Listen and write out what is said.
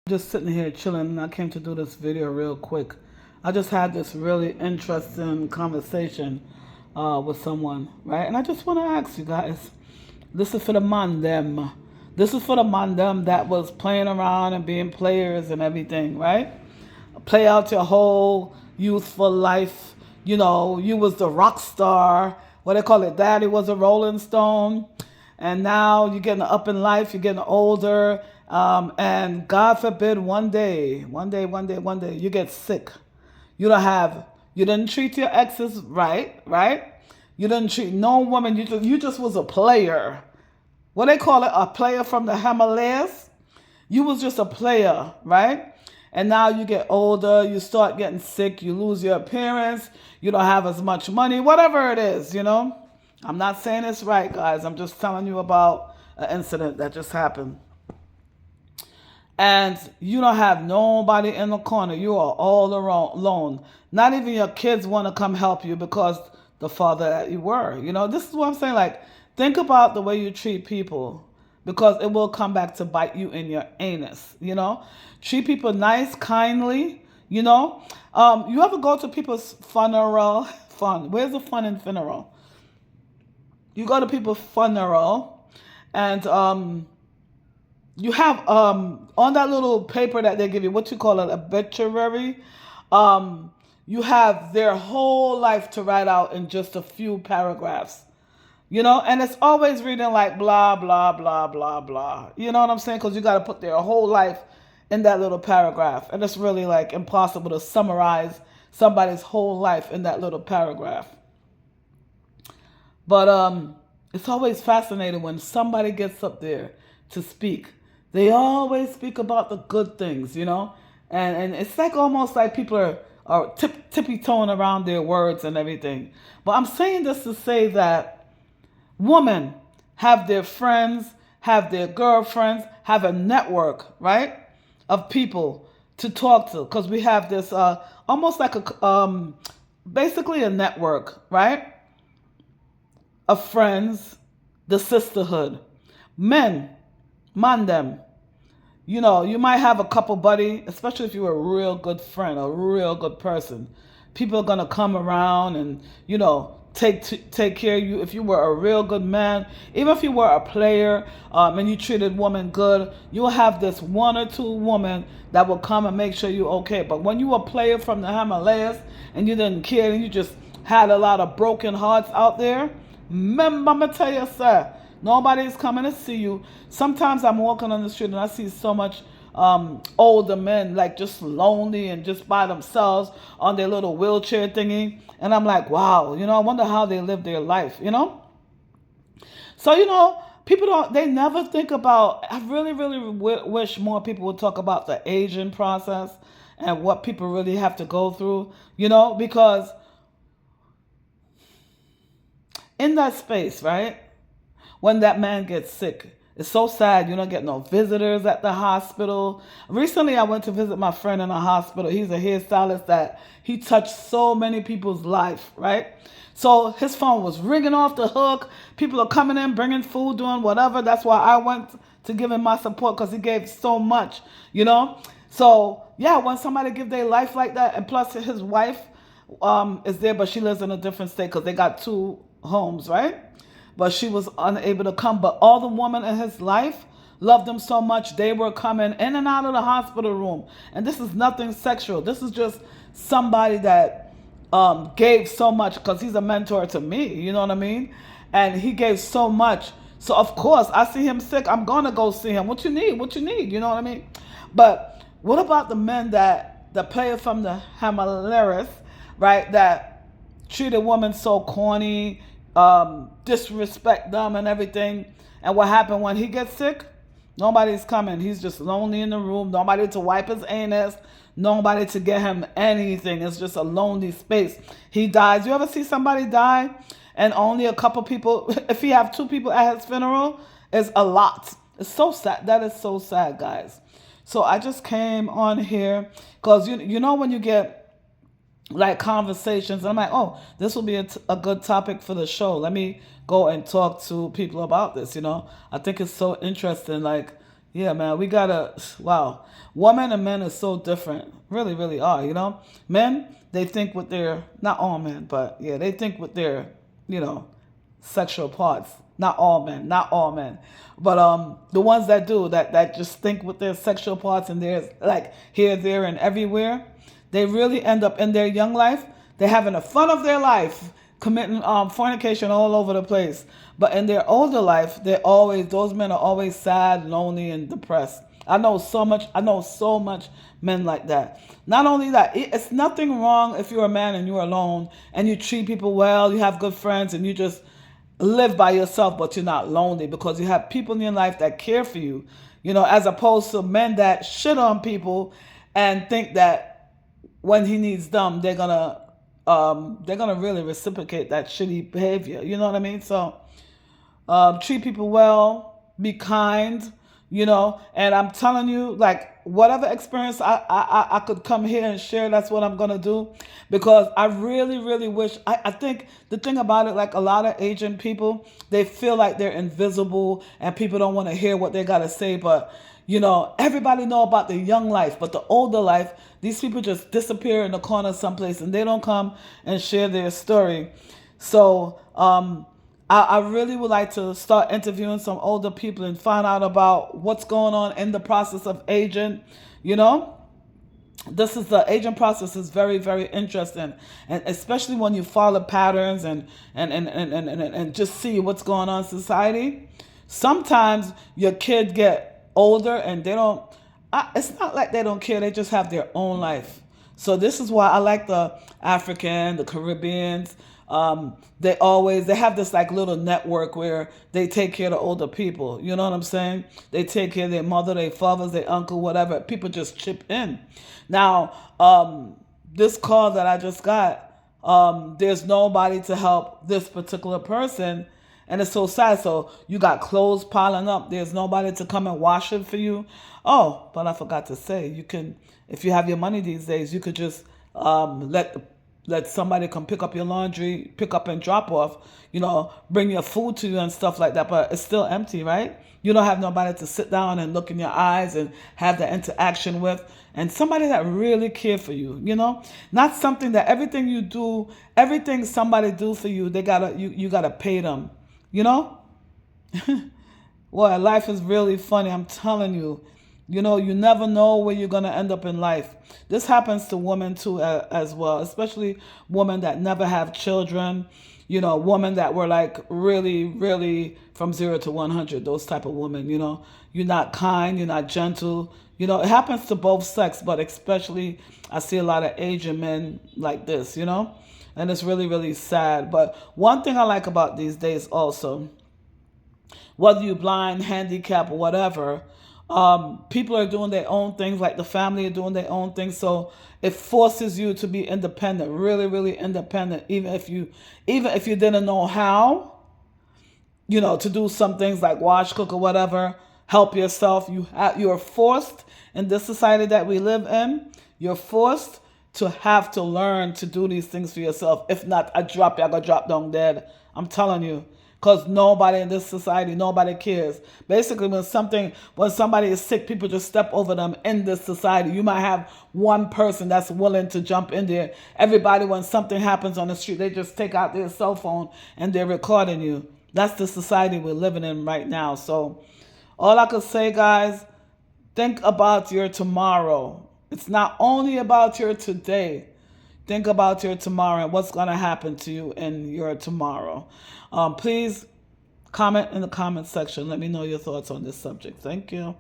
Just sitting here chilling, and I came to do this video real quick. I just had this really interesting conversation with someone, right? And I just want to ask you guys, this is for the man them. This is for the man them that was playing around and being players and everything, right? Play out your whole youthful life. You know, you was the rock star. What they call it, daddy was a Rolling Stone. And now you're getting up in life, you're getting older. And God forbid one day, you get sick. You didn't treat your exes right, right? You didn't treat no woman, you just was a player. What they call it, a player from the Himalayas. You was just a player, right? And now you get older, you start getting sick, you lose your appearance, you don't have as much money, whatever it is, you know. I'm not saying it's right, guys. I'm just telling you about an incident that just happened. And you don't have nobody in the corner. You are all alone. Not even your kids want to come help you because the father that you were. You know, this is what I'm saying. Like, think about the way you treat people because it will come back to bite you in your anus. You know, treat people nice, kindly. You know, you ever go to people's funeral? Fun. Where's the fun in funeral? You go to people's funeral, and you have on that little paper that they give you, what you call it, obituary. You have their whole life to write out in just a few paragraphs. You know, and it's always reading like blah blah blah blah blah. You know what I'm saying? Because you got to put their whole life in that little paragraph, and it's really like impossible to summarize somebody's whole life in that little paragraph. But it's always fascinating when somebody gets up there to speak. They always speak about the good things, you know, and it's like almost like people are tippy toeing around their words and everything. But I'm saying this to say that women have their friends, have their girlfriends, have a network, right, of people to talk to, because we have this almost like a basically a network, right, of friends, the sisterhood. Men, man them. You know, you might have a couple buddy, especially if you're a real good friend, a real good person. People are gonna come around and, you know, take care of you. If you were a real good man, even if you were a player, and you treated women good, you'll have this one or two women that will come and make sure you're okay. But when you were a player from the Himalayas and you didn't care and you just had a lot of broken hearts out there, remember, I'm gonna tell you, sir, nobody's coming to see you. Sometimes I'm walking on the street and I see so much older men like just lonely and just by themselves on their little wheelchair thingy. And I'm like, wow, you know, I wonder how they live their life, you know? So, you know, they never think about, I really, really wish more people would talk about the aging process and what people really have to go through, you know, because in that space, right? When that man gets sick, it's so sad. You don't get no visitors at the hospital. Recently, I went to visit my friend in the hospital. He's a hairstylist that he touched so many people's life, right? So his phone was ringing off the hook. People are coming in, bringing food, doing whatever. That's why I went to give him my support because he gave so much, you know? So, yeah, when somebody give their life like that, and plus his wife is there, but she lives in a different state because they got two homes, right? But she was unable to come. But all the women in his life loved him so much, they were coming in and out of the hospital room. And this is nothing sexual. This is just somebody that gave so much because he's a mentor to me. You know what I mean? And he gave so much. So, of course, I see him sick. I'm going to go see him. What you need? What you need? You know what I mean? But what about the men the player from the Himalayas, right, that treated women so corny, disrespect them and everything. And what happened when he gets sick? Nobody's coming. He's just lonely in the room. Nobody to wipe his anus. Nobody to get him anything. It's just a lonely space. He dies. You ever see somebody die and only a couple people, if he have two people at his funeral, it's a lot. It's so sad. That is so sad, guys. So I just came on here because you know when you get like conversations. And I'm like, oh, this will be a good topic for the show. Let me go and talk to people about this. You know, I think it's so interesting. Like, Yeah, man, we gotta, wow. Women and men are so different. Really, really are, you know? Men, they think with their, not all men, but yeah, they think with their, you know, sexual parts. Not all men, not all men. But the ones that do, that just think with their sexual parts and there's like here, there, and everywhere, they really end up in their young life, they're having the fun of their life, committing fornication all over the place. But in their older life, those men are always sad, lonely, and depressed. I know so much men like that. Not only that, it's nothing wrong if you're a man and you're alone and you treat people well, you have good friends, and you just live by yourself, but you're not lonely because you have people in your life that care for you, you know, as opposed to men that shit on people and think that when he needs them, they're gonna really reciprocate that shitty behavior. You know what I mean? So treat people well, be kind, you know. And I'm telling you, like whatever experience I could come here and share, that's what I'm gonna do, because I really, really wish. I think the thing about it, like a lot of Asian people, they feel like they're invisible and people don't want to hear what they gotta say, but you know, everybody know about the young life, but the older life, these people just disappear in the corner someplace and they don't come and share their story. So I really would like to start interviewing some older people and find out about what's going on in the process of aging. You know, the aging process is very, very interesting, and especially when you follow patterns and just see what's going on in society. Sometimes your kids get older and they don't. It's not like they don't care. They just have their own life. So this is why I like the African, the Caribbeans. They have this like little network where they take care of the older people. You know what I'm saying? They take care of their mother, their fathers, their uncle, whatever. People just chip in. Now, this call that I just got, there's nobody to help this particular person. And it's so sad. So you got clothes piling up. There's nobody to come and wash it for you. Oh, but I forgot to say, you can, if you have your money these days, you could just let somebody come pick up your laundry, pick up and drop off, you know, bring your food to you and stuff like that. But it's still empty, right? You don't have nobody to sit down and look in your eyes and have the interaction with. And somebody that really care for you, you know, not something that everything you do, everything somebody do for you, you gotta pay them, you know. Well, life is really funny. I'm telling you. You know, you never know where you're going to end up in life. This happens to women too, as well, especially women that never have children. You know, women that were like really, really from 0 to 100, those type of women, you know. You're not kind, you're not gentle. You know, it happens to both sex, but especially I see a lot of Asian men like this, you know. And it's really, really sad. But one thing I like about these days also, whether you're blind, handicapped, or whatever, people are doing their own things, like the family are doing their own things. So it forces you to be independent, really, really independent, even if you didn't know how, you know, to do some things like wash, cook, or whatever, help yourself. You're forced in this society that we live in, you're forced to have to learn to do these things for yourself. If not, I gotta drop down dead. I'm telling you. Because nobody in this society, nobody cares. Basically, when somebody is sick, people just step over them in this society. You might have one person that's willing to jump in there. Everybody, when something happens on the street, they just take out their cell phone and they're recording you. That's the society we're living in right now. So all I could say, guys, think about your tomorrow. It's not only about your today. Think about your tomorrow and what's going to happen to you in your tomorrow. Please comment in the comment section. Let me know your thoughts on this subject. Thank you.